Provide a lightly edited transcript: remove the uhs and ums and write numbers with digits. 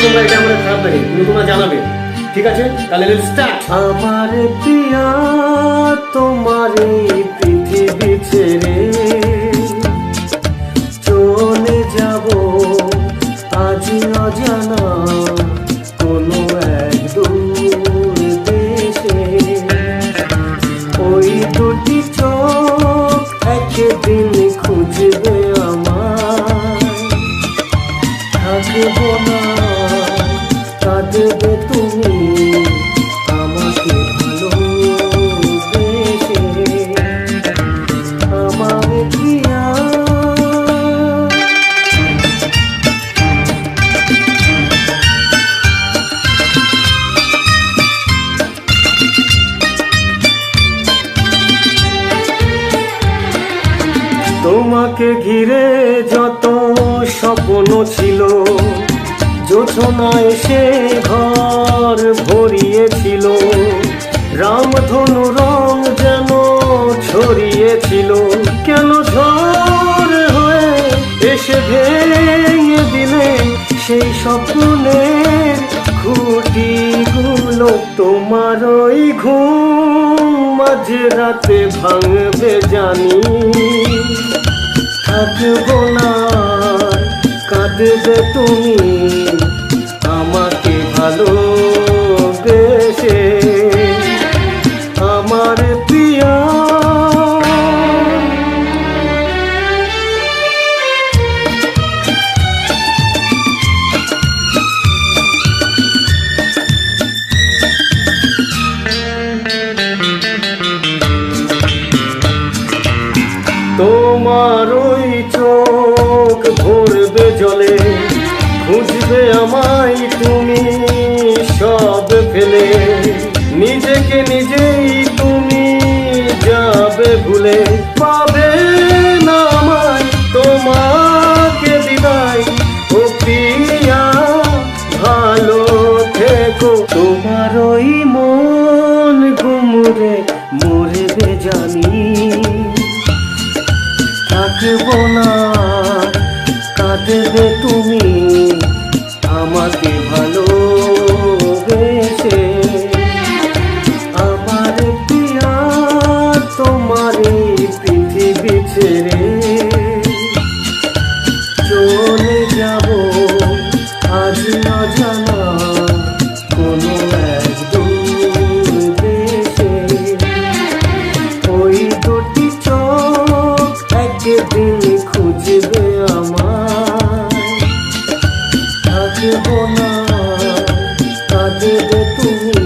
তোমরা এটা আমাদের খারাপ লাগে, তুমি তোমরা জানাবে, ঠিক আছে? তাহলে লেটস স্টার্ট। আমার প্রিয়া তোমার এই পৃথিবী ছেড়ে চলে যাব আজ অজানা কোনো এক দূর দেশে। ওই দুটি চোখ একদিন খুঁজবে আমায়, থাকবো না কাঁদবে তুমি আমাকে ভালোবেসে। আমার প্রিয়া তোমাকে ঘিরে যত স্বপ্ন ছিল, জোছনা এসে ঘর ভরিয়েছিল, রামধনু রং যেন ছড়িয়েছিল। কেন ঝড় হয়ে এসে ভেঙে দিলে সেই স্বপ্নের খুঁটিগুলো? তোমার ওই ঘুম মাঝ রাতে ভাঙবে জানি, থাকবো না কাঁদবে তুমি আমাকে ভালোবেসে। আমার প্রিয়া তোমার ওই চোখ ভরবে জলে, খুঁজবে আমায় তুমি সব ফেলে, নিজেকে নিজেই তুমি যাবে ভুলে। পাবে না আমায় তোমাকে বিদায়, ও প্রিয়া ভালো থেকো। তোমার ওই মন গুমরে মরবে জানি, থাকবো না কাঁদবে তুমি আমাকে ভালোবেসে। আমার প্রিয়া তোমার এই পৃথিবী ছেড়ে চলে যাব আজ অজানা কোনো এক দূর দেশে। ওই দুটি চোখ একদিন খুঁজবে আমায়, থাকবো না কাঁদবে তুমি